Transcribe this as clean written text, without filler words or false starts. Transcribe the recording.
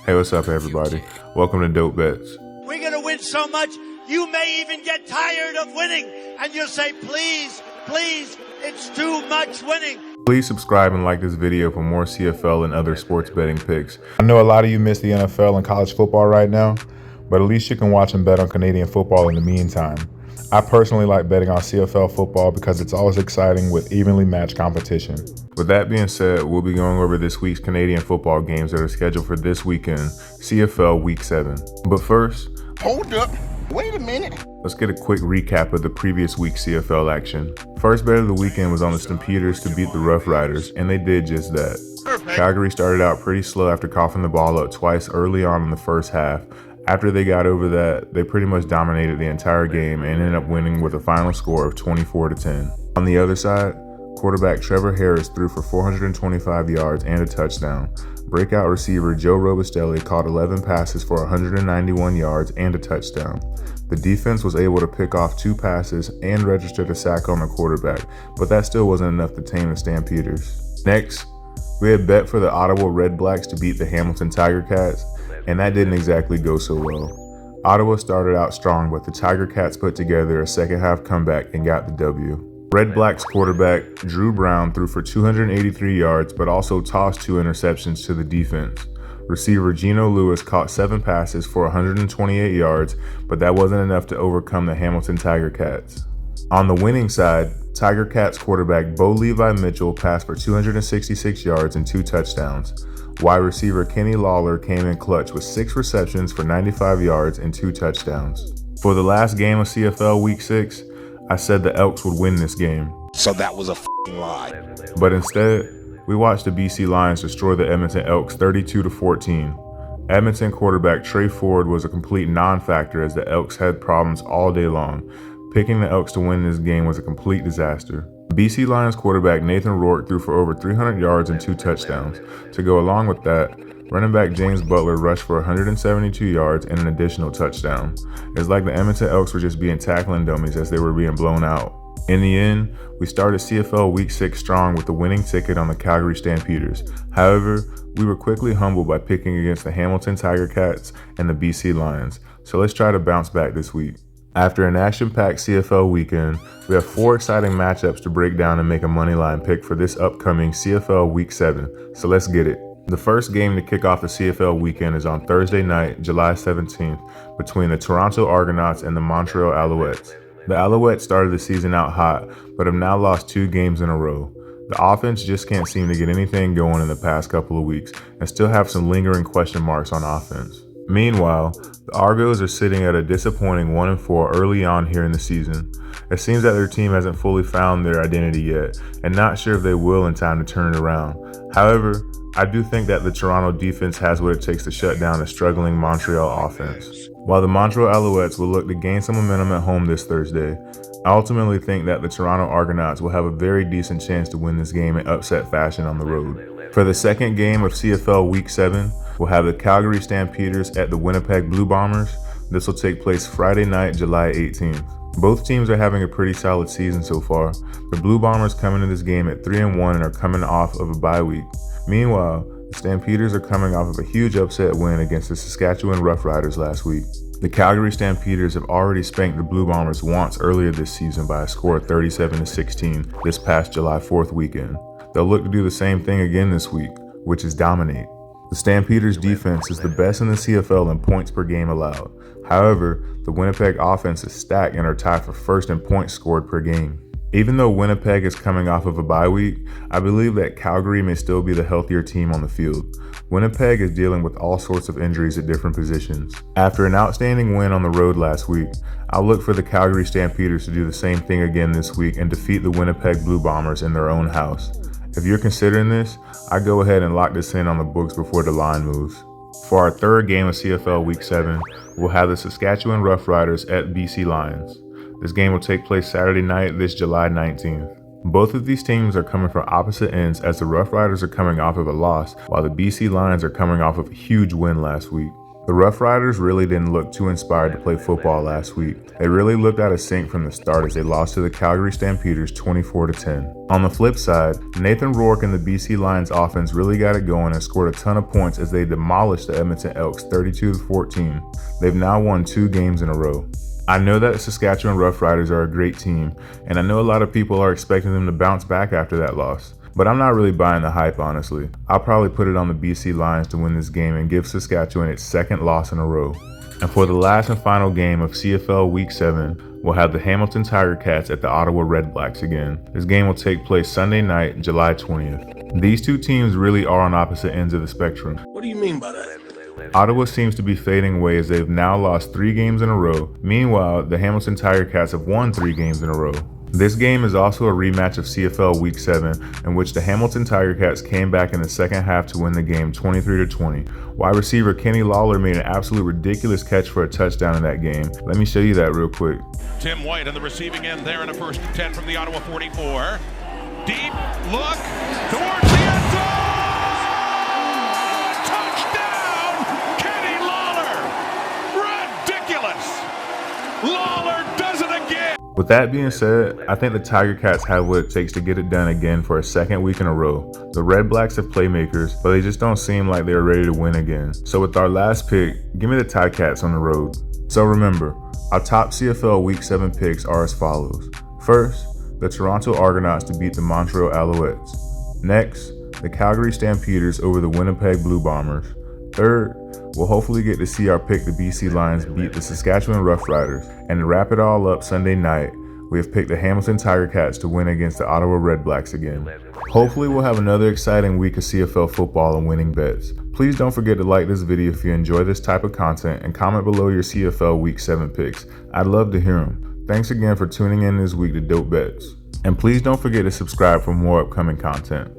Hey, what's up, everybody? Welcome to DopeBets. We're going to win so much, you may even get tired of winning, and you'll say, please, please, it's too much winning. Please subscribe and like this video for more CFL and other sports betting picks. I know a lot of you miss the NFL and college football right now, but at least you can watch and bet on Canadian football in the meantime. I personally like betting on CFL football because it's always exciting with evenly matched competition. With that being said, we'll be going over this week's Canadian football games that are scheduled for this weekend, CFL Week 7. But first, hold up, wait a minute. Let's get a quick recap of the previous week's CFL action. First bet of the weekend was on the Stampeders to beat the Roughriders, and they did just that. Perfect. Calgary started out pretty slow after coughing the ball up twice early on in the first half. After they got over that, they pretty much dominated the entire game and ended up winning with a final score of 24-10. On the other side, quarterback Trevor Harris threw for 425 yards and a touchdown. Breakout receiver Joe Robustelli caught 11 passes for 191 yards and a touchdown. The defense was able to pick off 2 passes and registered a sack on the quarterback, but that still wasn't enough to tame the Stampeders. Next, we had bet for the Ottawa Redblacks to beat the Hamilton Tiger Cats, and that didn't exactly go so well. Ottawa started out strong, but the Tiger Cats put together a second half comeback and got the W. Redblacks quarterback Drew Brown threw for 283 yards, but also tossed 2 interceptions to the defense. Receiver Geno Lewis caught 7 passes for 128 yards, but that wasn't enough to overcome the Hamilton Tiger Cats. On the winning side, Tiger Cats quarterback Bo Levi Mitchell passed for 266 yards and 2 touchdowns. Wide receiver Kenny Lawler came in clutch with 6 receptions for 95 yards and 2 touchdowns. For the last game of CFL Week 6, I said the Elks would win this game. So that was a f***ing lie. But instead, we watched the BC Lions destroy the Edmonton Elks 32-14. Edmonton quarterback Trey Ford was a complete non-factor as the Elks had problems all day long. Picking the Elks to win this game was a complete disaster. BC Lions quarterback Nathan Rourke threw for over 300 yards and 2 touchdowns. To go along with that, running back James Butler rushed for 172 yards and an additional touchdown. It's like the Edmonton Elks were just being tackling dummies as they were being blown out. In the end, we started CFL Week 6 strong with the winning ticket on the Calgary Stampeders. However, we were quickly humbled by picking against the Hamilton Tiger Cats and the BC Lions, so let's try to bounce back this week. After an action-packed CFL weekend, we have 4 exciting matchups to break down and make a Moneyline pick for this upcoming CFL Week 7, so let's get it. The first game to kick off the CFL weekend is on Thursday night, July 17th, between the Toronto Argonauts and the Montreal Alouettes. The Alouettes started the season out hot, but have now lost 2 games in a row. The offense just can't seem to get anything going in the past couple of weeks and still have some lingering question marks on offense. Meanwhile, the Argos are sitting at a disappointing 1-4 early on here in the season. It seems that their team hasn't fully found their identity yet, and not sure if they will in time to turn it around. However, I do think that the Toronto defense has what it takes to shut down a struggling Montreal offense. While the Montreal Alouettes will look to gain some momentum at home this Thursday, I ultimately think that the Toronto Argonauts will have a very decent chance to win this game in upset fashion on the road. For the second game of CFL Week 7, we'll have the Calgary Stampeders at the Winnipeg Blue Bombers. This will take place Friday night, July 18th. Both teams are having a pretty solid season so far. The Blue Bombers come into this game at 3-1 and are coming off of a bye week. Meanwhile, the Stampeders are coming off of a huge upset win against the Saskatchewan Roughriders last week. The Calgary Stampeders have already spanked the Blue Bombers once earlier this season by a score of 37-16 this past July 4th weekend. They'll look to do the same thing again this week, which is dominate. The Stampeders' defense is the best in the CFL in points per game allowed. However, the Winnipeg offense is stacked and are tied for first in points scored per game. Even though Winnipeg is coming off of a bye week, I believe that Calgary may still be the healthier team on the field. Winnipeg is dealing with all sorts of injuries at different positions. After an outstanding win on the road last week, I'll look for the Calgary Stampeders to do the same thing again this week and defeat the Winnipeg Blue Bombers in their own house. If you're considering this, I go ahead and lock this in on the books before the line moves. For our third game of CFL Week 7, we'll have the Saskatchewan Roughriders at BC Lions. This game will take place Saturday night, this July 19th. Both of these teams are coming from opposite ends as the Roughriders are coming off of a loss, while the BC Lions are coming off of a huge win last week. The Roughriders really didn't look too inspired to play football last week. They really looked out of sync from the start as they lost to the Calgary Stampeders 24-10. On the flip side, Nathan Rourke and the BC Lions offense really got it going and scored a ton of points as they demolished the Edmonton Elks 32-14. They've now won 2 games in a row. I know that the Saskatchewan Roughriders are a great team, and I know a lot of people are expecting them to bounce back after that loss. But I'm not really buying the hype, honestly. I'll probably put it on the BC Lions to win this game and give Saskatchewan its 2nd loss in a row. And for the last and final game of CFL Week 7, we'll have the Hamilton Tiger Cats at the Ottawa Redblacks again. This game will take place Sunday night, July 20th. These two teams really are on opposite ends of the spectrum. What do you mean by that? Ottawa seems to be fading away as they've now lost 3 games in a row. Meanwhile, the Hamilton Tiger Cats have won 3 games in a row. This game is also a rematch of CFL Week 7, in which the Hamilton Tiger Cats came back in the second half to win the game 23-20. Wide receiver Kenny Lawler made an absolute ridiculous catch for a touchdown in that game. Let me show you that real quick. Tim White on the receiving end there in a 1st and 10 from the Ottawa 44. Deep look towards the end zone. Touchdown, Kenny Lawler. Ridiculous. Lawler does it again. With that being said, I think the Tiger Cats have what it takes to get it done again for a 2nd week in a row. The Redblacks have playmakers, but they just don't seem like they're ready to win again. So with our last pick, give me the Tiger Cats on the road. So remember, our top CFL Week 7 picks are as follows. First, the Toronto Argonauts to beat the Montreal Alouettes. Next, the Calgary Stampeders over the Winnipeg Blue Bombers. Third, we'll hopefully get to see our pick the BC Lions beat the Saskatchewan Roughriders. And to wrap it all up Sunday night, we have picked the Hamilton Tiger Cats to win against the Ottawa Redblacks again. Hopefully we'll have another exciting week of CFL football and winning bets. Please don't forget to like this video if you enjoy this type of content and comment below your CFL Week 7 picks. I'd love to hear them. Thanks again for tuning in this week to DopeBets. And please don't forget to subscribe for more upcoming content.